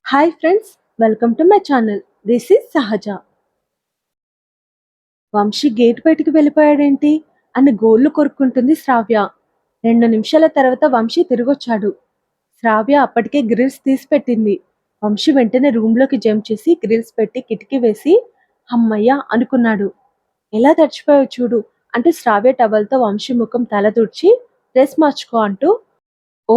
Hi friends, welcome to my channel. This is సహజ. Vamsi gate బయటికి వెళ్ళిపోయాడేంటి అని గోళ్లు కొరుక్కుంటుంది శ్రావ్య. 2 నిమిషాల తర్వాత వంశీ తిరిగొచ్చాడు. శ్రావ్య అప్పటికే గ్రిల్స్ తీసి పెట్టింది. వంశీ వెంటనే రూమ్లోకి జంప్ చేసి గ్రిల్స్ పెట్టి కిటికీ వేసి హమ్మయ్య అనుకున్నాడు. ఎలా తడిచిపోయావు చూడు అంటూ శ్రావ్య టవల్తో వంశీ ముఖం తల తుడిచి డ్రెస్ మార్చుకో అంటూ, ఓ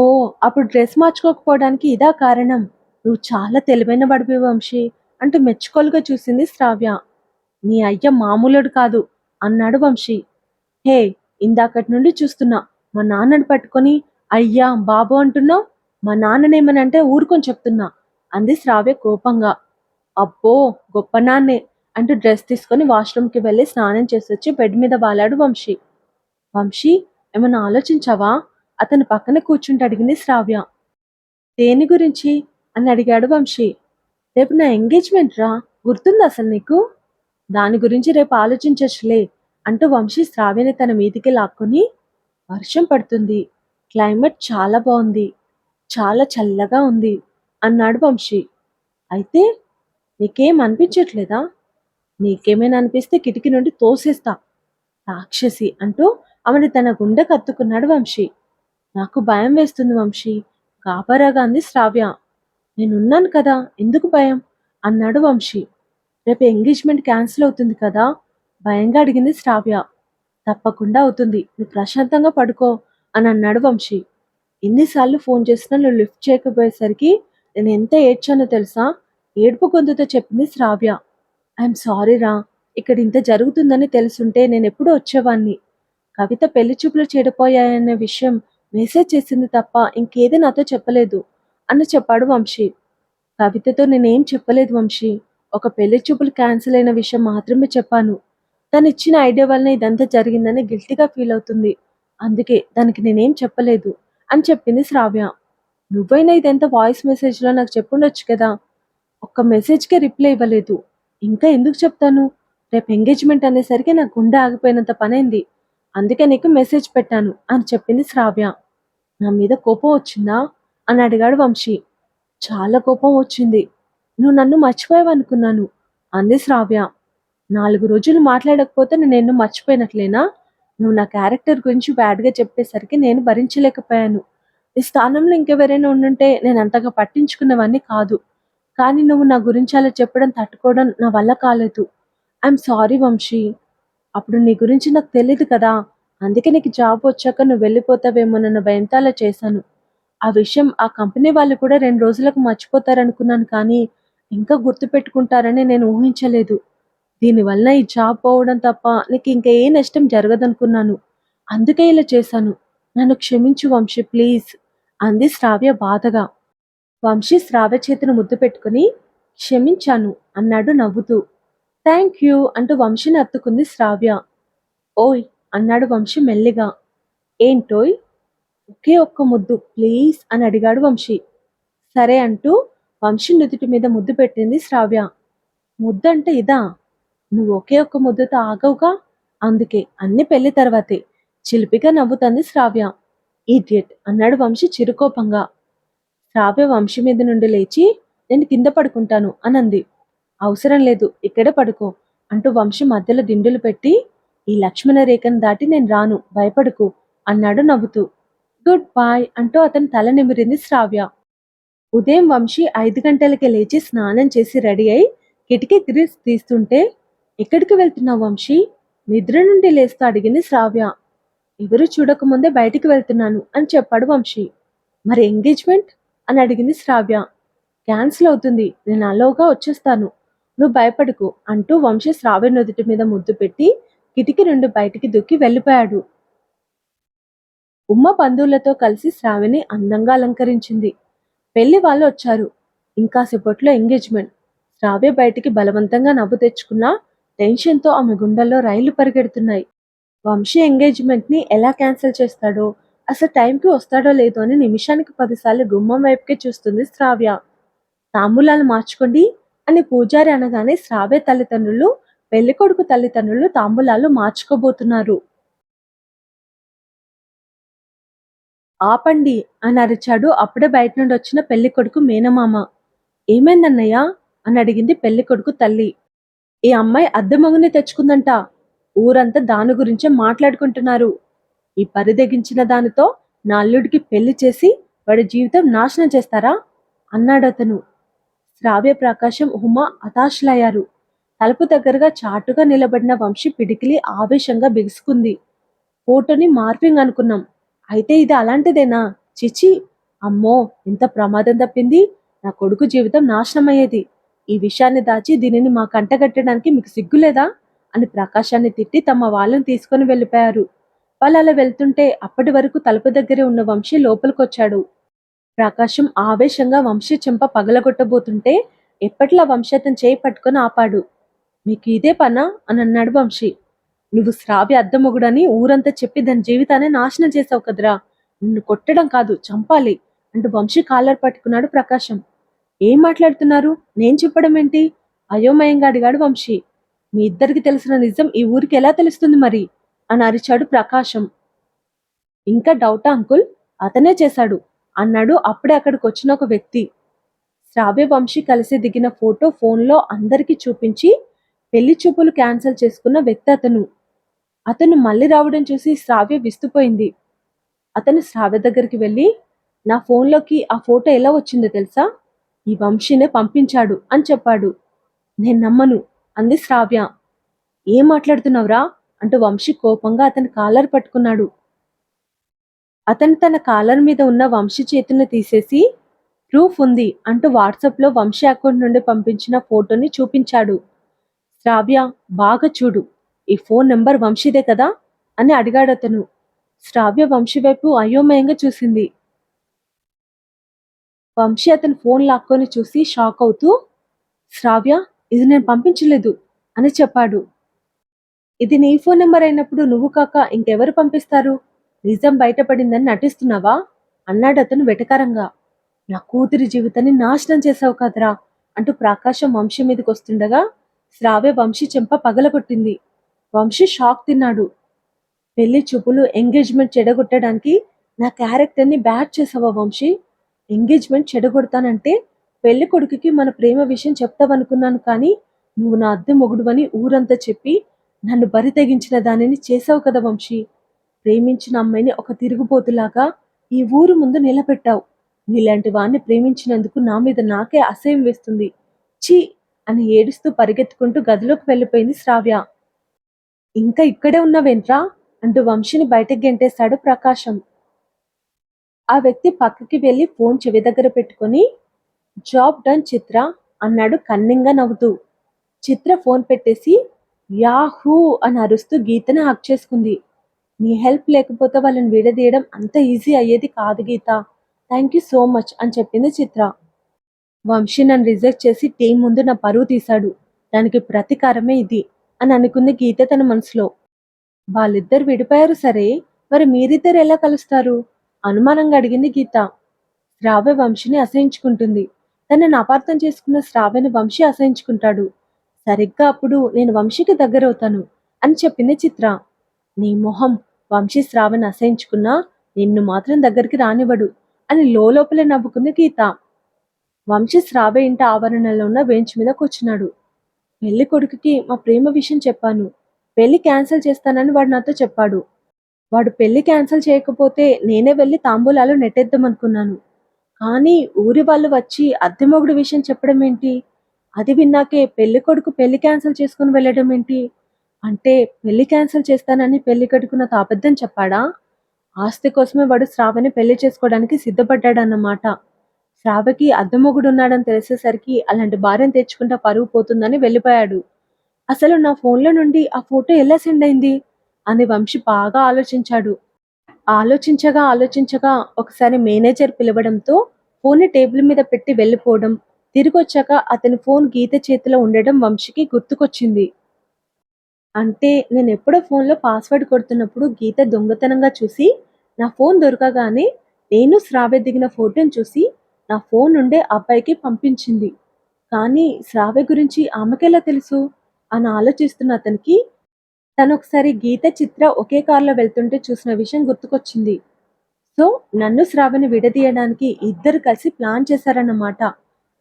అప్పుడు డ్రెస్ మార్చుకోకపోవడానికి ఇదా కారణం? నువ్వు చాలా తెలివైన వాడివి వంశీ అంటూ మెచ్చుకోలుగా చూసింది శ్రావ్య. నీ అయ్య మామూలుడు కాదు అన్నాడు వంశీ. హే, ఇందాకటి నుండి చూస్తున్నా మా నాన్నని పట్టుకొని అయ్యా బాబు అంటున్నావు. మా నాన్ననేమనంటే ఊరుకొని చెప్తున్నా అంది శ్రావ్య కోపంగా. అబ్బో, గొప్ప నాన్నే అంటూ డ్రెస్ తీసుకొని వాష్రూమ్కి వెళ్ళి స్నానం చేసి వచ్చి బెడ్ మీద వాలాడు వంశీ. వంశీ, ఏమన్నా ఆలోచించావా? అతని పక్కన కూర్చుంటే అడిగింది శ్రావ్య. దేని గురించి అని అడిగాడు వంశీ. రేపు నా ఎంగేజ్మెంట్ రా, గుర్తుంది అసలు నీకు? దాని గురించి రేపు ఆలోచించచ్చులే అంటూ వంశీ శ్రావ్యని తన మీదికి లాక్కొని, వర్షం పడుతుంది, క్లైమేట్ చాలా బాగుంది, చాలా చల్లగా ఉంది అన్నాడు వంశీ. అయితే నీకేం అనిపించట్లేదా? నీకేమైనా అనిపిస్తే కిటికీ నుండి తోసేస్తా రాక్షసి అంటూ ఆమెను తన గుండె కత్తుకున్నాడు వంశీ. నాకు భయం వేస్తుంది వంశీ, గాబరాగా అంది శ్రావ్య. నేనున్నాను కదా, ఎందుకు భయం అన్నాడు వంశీ. రేపు ఎంగేజ్మెంట్ క్యాన్సిల్ అవుతుంది కదా భయంగా అడిగింది శ్రావ్య. తప్పకుండా అవుతుంది, నువ్వు ప్రశాంతంగా పడుకో అని అన్నాడు వంశీ. ఎన్నిసార్లు ఫోన్ చేసినా నువ్వు లిఫ్ట్ చేయకపోయేసరికి నేను ఎంత ఏడ్చానో తెలుసా? ఏడుపు గొంతుతో చెప్పింది శ్రావ్య. ఐఎమ్ సారీ రా, ఇక్కడ ఇంత జరుగుతుందని తెలుసుంటే నేను ఎప్పుడూ వచ్చేవాణ్ణి. కవిత పెళ్లి చూపులు చెడిపోయాయనే విషయం మెసేజ్ చేసింది తప్ప ఇంకేది నాతో చెప్పలేదు అని చెప్పాడు వంశీ. కవితతో నేనేం చెప్పలేదు వంశీ, ఒక పెళ్లి చూపులు క్యాన్సిల్ అయిన విషయం మాత్రమే చెప్పాను. తను ఇచ్చిన ఐడియా వలన ఇదంతా జరిగిందని గిల్టీగా ఫీల్ అవుతుంది, అందుకే దానికి నేనేం చెప్పలేదు అని చెప్పింది శ్రావ్య. నువ్వైనా ఇదంతా వాయిస్ మెసేజ్లో నాకు చెప్పుండొచ్చు కదా. ఒక్క మెసేజ్కే రిప్లై ఇవ్వలేదు, ఇంకా ఎందుకు చెప్తాను? రేపు ఎంగేజ్మెంట్ అనేసరికి నా గుండె ఆగిపోయినంత పనైంది, అందుకే నీకు మెసేజ్ పెట్టాను అని చెప్పింది శ్రావ్య. నా మీద కోపం వచ్చిందా అని అడిగాడు వంశీ. చాలా కోపం వచ్చింది, నువ్వు నన్ను మర్చిపోయావనుకున్నాను అంది శ్రావ్య. 4 రోజులు మాట్లాడకపోతే నేను నిన్ను మర్చిపోయినట్లేనా? నువ్వు నా క్యారెక్టర్ గురించి బ్యాడ్గా చెప్పేసరికి నేను భరించలేకపోయాను. ఈ స్థానంలో ఇంకెవరైనా ఉండుంటే నేను అంతగా పట్టించుకున్నవన్నీ కాదు, కానీ నువ్వు నా గురించి అలా చెప్పడం తట్టుకోవడం నా వల్ల కాలేదు. ఐఎమ్ సారీ వంశీ, అప్పుడు నీ గురించి నాకు తెలియదు కదా, అందుకే నీకు జాబ్ వచ్చాక నువ్వు వెళ్ళిపోతావేమోనన్న భయంతో అలా చేశాను. ఆ విషయం ఆ కంపెనీ వాళ్ళు కూడా 2 రోజులకు మర్చిపోతారనుకున్నాను, కానీ ఇంకా గుర్తుపెట్టుకుంటారని నేను ఊహించలేదు. దీనివల్ల ఈ జాబ్ పోవడం తప్ప నీకు ఇంకా ఏ నష్టం జరగదనుకున్నాను, అందుకే ఇలా చేశాను. నన్ను క్షమించు వంశీ ప్లీజ్ అంది శ్రావ్య బాధగా. వంశీ శ్రావ్య చేతిని ముద్దు పెట్టుకుని క్షమించాను అన్నాడు నవ్వుతూ. థ్యాంక్ యూ అంటూ వంశీని అత్తుకుంది శ్రావ్య. ఓయ్ అన్నాడు వంశీ మెల్లిగా. ఏంటోయ్? ఒకే ఒక్క ముద్దు ప్లీజ్ అని అడిగాడు వంశీ. సరే అంటూ వంశీ నుదుటి మీద ముద్దు పెట్టింది శ్రావ్య. ముద్దంటే ఇదా? నువ్వు ఒకే ఒక్క ముద్దుతో ఆగవుగా, అందుకే అన్ని పెళ్లి తర్వాతే చిలిపిగా నవ్వుతంది శ్రావ్య. ఈడియట్ అన్నాడు వంశీ చిరుకోపంగా. శ్రావ్య వంశీ మీద నుండి లేచి నేను కింద పడుకుంటాను అనంది. అవసరం లేదు, ఇక్కడే పడుకో అంటూ వంశీ మధ్యలో దిండులు పెట్టి, ఈ లక్ష్మణ రేఖను దాటి నేను రాను, భయపడుకు అన్నాడు నవ్వుతూ. గుడ్ బాయ్ అంటూ అతను తల నిమిరింది శ్రావ్య. ఉదయం వంశీ 5 గంటలకే లేచి స్నానం చేసి రెడీ అయి కిటికీ గ్రిల్స్ తీస్తుంటే, ఎక్కడికి వెళ్తున్నావు వంశీ? నిద్ర నుండి లేస్తూ అడిగింది శ్రావ్య. ఎవరు చూడకముందే బయటికి వెళ్తున్నాను అని చెప్పాడు వంశీ. మరి ఎంగేజ్మెంట్ అని అడిగింది శ్రావ్య. క్యాన్సిల్ అవుతుంది, నేను అలోగా వచ్చేస్తాను, నువ్వు భయపడకు అంటూ వంశీ శ్రావ్య నుదుటి మీద ముద్దు పెట్టి కిటికీ నుండి బయటికి దుక్కి వెళ్ళిపోయాడు. ఉమ్మ బంధువులతో కలిసి శ్రావ్యని అందంగా అలంకరించింది. పెళ్లి వాళ్ళు వచ్చారు. ఇంకాసేపట్లో ఎంగేజ్మెంట్. శ్రావ్య బయటికి బలవంతంగా నవ్వు తెచ్చుకున్నా టెన్షన్తో ఆమె గుండెల్లో రైళ్లు పరిగెడుతున్నాయి. వంశీ ఎంగేజ్మెంట్ని ఎలా క్యాన్సిల్ చేస్తాడో, అసలు టైంకి వస్తాడో లేదో అని నిమిషానికి 10 సార్లు గుమ్మం వైపుకే చూస్తుంది శ్రావ్య. తాంబూలాలు మార్చుకోండి అని పూజారి అనగానే శ్రావ్య తల్లిదండ్రులు, పెళ్లికొడుకు తల్లిదండ్రులు తాంబూలాలు మార్చుకోబోతున్నారు. ఆపండి అని అరిచాడు అప్పుడే బయట నుండి వచ్చిన పెళ్లి కొడుకు మేనమామ. ఏమైందన్నయ్య అని అడిగింది పెళ్లి కొడుకు తల్లి. ఈ అమ్మాయి అద్దె మగుని తెచ్చుకుందంట. ఊరంతా దాని గురించే మాట్లాడుకుంటున్నారు. ఈ పరిదెగించిన దానితో నా అల్లుడికి పెళ్లి చేసి వాడి జీవితం నాశనం చేస్తారా అన్నాడతను. శ్రావ్య, ప్రకాశం, ఉమ హతాశులయ్యారు. తలుపు దగ్గరగా చాటుగా నిలబడిన వంశీ పిడికిలి ఆవేశంగా బిగుసుకుంది. ఫోటోని మార్పింగ్ అనుకున్నాం, అయితే ఇది అలాంటిదేనా? చిచి, అమ్మో, ఎంత ప్రమాదం తప్పింది. నా కొడుకు జీవితం నాశనమయ్యేది. ఈ విషయాన్ని దాచి దీనిని మా కంటగట్టడానికి మీకు సిగ్గులేదా అని ప్రకాశాన్ని తిట్టి తమ వాళ్ళని తీసుకొని వెళ్ళిపోయారు. వాళ్ళు అలా వెళ్తుంటే అప్పటి వరకు తలుపు దగ్గరే ఉన్న వంశీ లోపలికొచ్చాడు. ప్రకాశం ఆవేశంగా వంశీ చెంప పగలగొట్టబోతుంటే ఎప్పట్లా వంశీ అతను చేయి పట్టుకొని ఆపాడు. మీకు ఇదే పనా అని అన్నాడు వంశీ. నువ్వు శ్రావ్య అద్దమొగుడని ఊరంతా చెప్పి దాని జీవితాన్ని నాశనం చేసావు కదరా. నిన్ను కొట్టడం కాదు, చంపాలి అంటూ వంశీ కాలర్ పట్టుకున్నాడు ప్రకాశం. ఏం మాట్లాడుతున్నారు? నేను చెప్పడం ఏంటి? అయోమయంగా అడిగాడు వంశీ. మీ ఇద్దరికి తెలిసిన నిజం ఈ ఊరికి ఎలా తెలుస్తుంది మరి అని అరిచాడు ప్రకాశం. ఇంకా డౌటా అంకుల్? అతనే చేశాడు అన్నాడు అప్పుడే అక్కడికి వచ్చిన ఒక వ్యక్తి. శ్రావ్య, వంశీ కలిసి దిగిన ఫోటో ఫోన్లో అందరికీ చూపించి పెళ్లి చూపులు క్యాన్సిల్ చేసుకున్న వ్యక్తి అతను. అతను మళ్ళీ రావడం చూసి శ్రావ్య విస్తుపోయింది. అతను శ్రావ్య దగ్గరికి వెళ్ళి, నా ఫోన్లోకి ఆ ఫోటో ఎలా వచ్చిందో తెలుసా? ఈ వంశీనే పంపించాడు అని చెప్పాడు. నేను నమ్మను అంది శ్రావ్య. ఏం మాట్లాడుతున్నావురా అంటూ వంశీ కోపంగా అతని కాలర్ పట్టుకున్నాడు. అతను తన కాలర్ మీద ఉన్న వంశీ చేతుల్ని తీసేసి, ప్రూఫ్ ఉంది అంటూ వాట్సాప్లో వంశీ అకౌంట్ నుండి పంపించిన ఫోటోని చూపించాడు. శ్రావ్య, బాగా చూడు, ఈ ఫోన్ నెంబర్ వంశీదే కదా అని అడిగాడు అతను. శ్రావ్య వంశీ వైపు అయోమయంగా చూసింది. వంశీ అతని ఫోన్ లాక్కొని చూసి షాక్ అవుతూ, శ్రావ్య, ఇది నేను పంపించలేదు అని చెప్పాడు. ఇది నీ ఫోన్ నెంబర్ అయినప్పుడు నువ్వు కాక ఇంకెవరు పంపిస్తారు? నిజం బయటపడిందని నటిస్తున్నావా అన్నాడు అతను వెటకారంగా. నా కూతురి జీవితాన్ని నాశనం చేసావు కదరా అంటూ ప్రకాశం వంశీ మీదకి వస్తుండగా శ్రావ్య వంశీ చెంప పగలగొట్టింది. వంశీ షాక్ తిన్నాడు. పెళ్లి చూపులు, ఎంగేజ్మెంట్ చెడగొట్టడానికి నా క్యారెక్టర్ని బ్యాడ్ చేసావా వంశీ? ఎంగేజ్మెంట్ చెడగొడతానంటే పెళ్లి కొడుకుకి మన ప్రేమ విషయం చెప్తావనుకున్నాను, కానీ నువ్వు నా అద్దె మొగుడువని ఊరంతా చెప్పి నన్ను బరి తెగించిన దానిని చేసావు కదా వంశీ. ప్రేమించిన అమ్మాయిని ఒక తిరుగుబోతులాగా ఈ ఊరు ముందు నిలబెట్టావు. నీలాంటి వాణ్ణి ప్రేమించినందుకు నా మీద నాకే అసహ్యం వేస్తుంది. ఛీ అని ఏడుస్తూ పరిగెత్తుకుంటూ గదిలోకి వెళ్ళిపోయింది శ్రావ్య. ఇంకా ఇక్కడే ఉన్నవేంట్రా అంటూ వంశీని బయటకు గెంటేశాడు ప్రకాశం. ఆ వ్యక్తి పక్కకి వెళ్ళి ఫోన్ చెవి దగ్గర పెట్టుకొని, జాబ్ డన్ చిత్ర అన్నాడు కన్నింగా నవ్వుతూ. చిత్ర ఫోన్ పెట్టేసి యాహూ అని అరుస్తూ గీతని హక్ చేసుకుంది. నీ హెల్ప్ లేకపోతే వాళ్ళని విడదీయడం అంత ఈజీ అయ్యేది కాదు గీత, థ్యాంక్ యూ సో మచ్ అని చెప్పింది చిత్ర. వంశీ నన్ను రిజెక్ట్ చేసి టీం ముందు నా పరువు తీశాడు, దానికి ప్రతీకారమే ఇది అని అనుకుంది గీత తన మనసులో. వాళ్ళిద్దరు విడిపోయారు సరే, మరి మీరిద్దరు ఎలా కలుస్తారు అనుమానంగా అడిగింది గీత. శ్రావ్య వంశీని అసహించుకుంటుంది. తనని అపార్థం చేసుకున్న శ్రావ్యని వంశీ అసహించుకుంటాడు. సరిగ్గా అప్పుడు నేను వంశీకి దగ్గరవుతాను అని చెప్పింది చిత్ర. నీ మొహం, వంశీ శ్రావ్యని అసహించుకున్నా నిన్ను మాత్రం దగ్గరికి రానివ్వడు అని లోపలే నవ్వుకుంది గీత. వంశీ శ్రావ్య ఇంటి ఆవరణలో ఉన్న బెంచ్ మీద కూర్చున్నాడు. పెళ్లి కొడుకుకి మా ప్రేమ విషయం చెప్పాను. పెళ్లి క్యాన్సిల్ చేస్తానని వాడు నాతో చెప్పాడు. వాడు పెళ్లి క్యాన్సిల్ చేయకపోతే నేనే వెళ్ళి తాంబూలాలు నెట్టేద్దామనుకున్నాను. కానీ ఊరి వాళ్ళు వచ్చి అద్దె మొగుడు విషయం చెప్పడం ఏంటి? అది విన్నాకే పెళ్లి కొడుకు పెళ్లి క్యాన్సిల్ చేసుకుని వెళ్ళడం ఏంటి? అంటే పెళ్లి క్యాన్సిల్ చేస్తానని పెళ్లి కొడుకు నాతో అబద్ధం చెప్పాడా? ఆస్తి కోసమే వాడు శ్రావ్యని పెళ్లి చేసుకోవడానికి సిద్ధపడ్డాడన్నమాట. శ్రావ్యకి అద్దె మొగుడు ఉన్నాడని తెలిసేసరికి అలాంటి భార్యను తెచ్చుకుంటా పరువు పోతుందని వెళ్ళిపోయాడు. అసలు నా ఫోన్లో నుండి ఆ ఫోటో ఎలా సెండ్ అయింది అని వంశీ బాగా ఆలోచించాడు. ఆలోచించగా ఒకసారి మేనేజర్ పిలవడంతో ఫోన్ని టేబుల్ మీద పెట్టి వెళ్ళిపోవడం, తిరిగొచ్చాక అతని ఫోన్ గీత చేతిలో ఉండడం వంశీకి గుర్తుకొచ్చింది. అంటే నేను ఎప్పుడో ఫోన్లో పాస్వర్డ్ కొడుతున్నప్పుడు గీత దొంగతనంగా చూసి నా ఫోన్ దొరకగానే నేను శ్రావ్య దిగిన ఫోటోని చూసి నా ఫోన్ నుండే అబ్బాయికి పంపించింది. కానీ శ్రావ్య గురించి ఆమెకెలా తెలుసు అని ఆలోచిస్తున్న అతనికి తనొకసారి గీత, చిత్ర ఒకే కారులో వెళ్తుంటే చూసిన విషయం గుర్తుకొచ్చింది. సో నన్ను శ్రావ్యని విడదీయడానికి ఇద్దరు కలిసి ప్లాన్ చేశారన్నమాట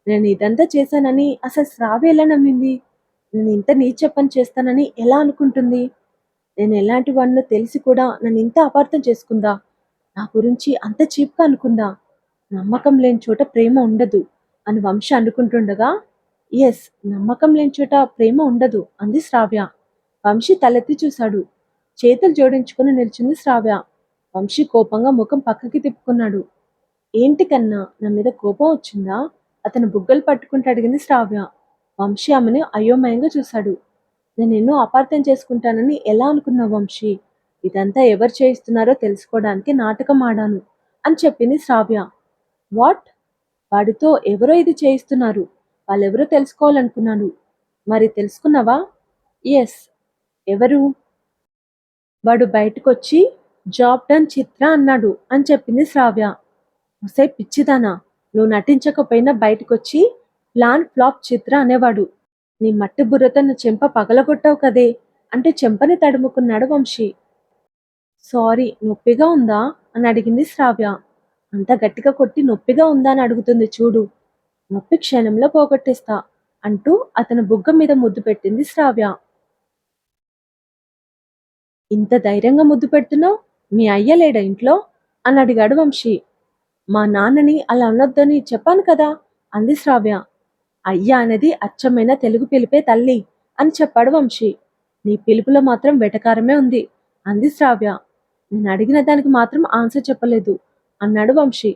నేను ఇదంతా చేశానని అసలు శ్రావ్య ఎలా నమ్మింది? నేను ఇంత నీచ పని చేస్తానని ఎలా అనుకుంటుంది? నేను ఎలాంటి వాడినో తెలిసి కూడా నన్ను ఇంత అపార్థం చేసుకుందా? నా గురించి అంత చీప్‌గా అనుకుందా? నమ్మకం లేని చోట ప్రేమ ఉండదు అని వంశీ అనుకుంటుండగా, యెస్, నమ్మకం లేని చోట ప్రేమ ఉండదు అంది శ్రావ్య. వంశీ తలెత్తి చూశాడు. చేతులు జోడించుకుని నిల్చుంది శ్రావ్య. వంశీ కోపంగా ముఖం పక్కకి తిప్పుకున్నాడు. ఏంటి కన్నా, నా మీద కోపం వచ్చిందా? అతను బుగ్గలు పట్టుకుంటూ అడిగింది శ్రావ్య. వంశీ ఆమెను అయోమయంగా చూశాడు. నేనెన్నో అపార్థం చేసుకుంటానని ఎలా అనుకున్నావు వంశీ? ఇదంతా ఎవరు చేయిస్తున్నారో తెలుసుకోవడానికి నాటకం ఆడాను అని చెప్పింది శ్రావ్య. వాట్? వాడితో ఎవరో ఇది చేయిస్తున్నారు. వాళ్ళెవరో తెలుసుకోవాలనుకున్నాను. మరి తెలుసుకున్నావా? ఎస్. ఎవరు? వాడు బయటకొచ్చి జాబ్ డన్ చిత్ర అన్నాడు అని చెప్పింది శ్రావ్య. ఒసేయ్ పిచ్చిదానా, నువ్వు నటించకపోయినా బయటకొచ్చి ప్లాన్ ఫ్లాప్ చిత్ర అనేవాడు. నీ మట్టి బుర్రతో నా చెంప పగలగొట్టావు కదే అంటే చెంపని తడుముకున్నాడు వంశీ. సారీ, నొప్పిగా ఉందా అని అడిగింది శ్రావ్య. అంత గట్టిగా కొట్టి నొప్పిగా ఉందా అని అడుగుతుంది చూడు. నొప్పి క్షణంలో పోగొట్టేస్తా అంటూ అతని బుగ్గ మీద ముద్దు పెట్టింది శ్రావ్య. ఇంత ధైర్యంగా ముద్దు పెడుతున్నావు? మీ అయ్య లేడా ఇంట్లో అని అడిగాడు వంశీ. మా నాన్నని అలా అనొద్దని చెప్పాను కదా అంది శ్రావ్య. అయ్య అనేది అచ్చమైన తెలుగు పిలిపే తల్లి అని చెప్పాడు వంశీ. నీ పిలుపులో మాత్రం వెటకారమే ఉంది అంది శ్రావ్య. నేను అడిగిన దానికి మాత్రం ఆన్సర్ చెప్పలేదు అన్నాడు వంశీ.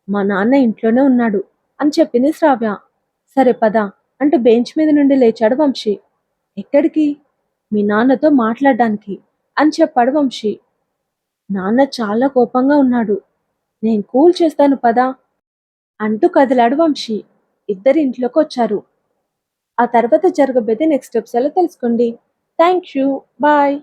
మా నాన్న ఇంట్లోనే ఉన్నాడు అని చెప్పింది శ్రావ్య. సరే పద అంటూ బెంచ్ మీద నుండి లేచాడు వంశీ. ఎక్కడికి? మీ నాన్నతో మాట్లాడడానికి అని చెప్పాడు వంశీ. నాన్న చాలా కోపంగా ఉన్నాడు. నేను కూల్ చేస్తాను పదా అంటూ కదిలాడు వంశీ. ఇద్దరు ఇంట్లోకి వచ్చారు. ఆ తర్వాత జరగబోయేది నెక్స్ట్ ఎపిసోడ్లో తెలుసుకోండి. Thank you. బాయ్.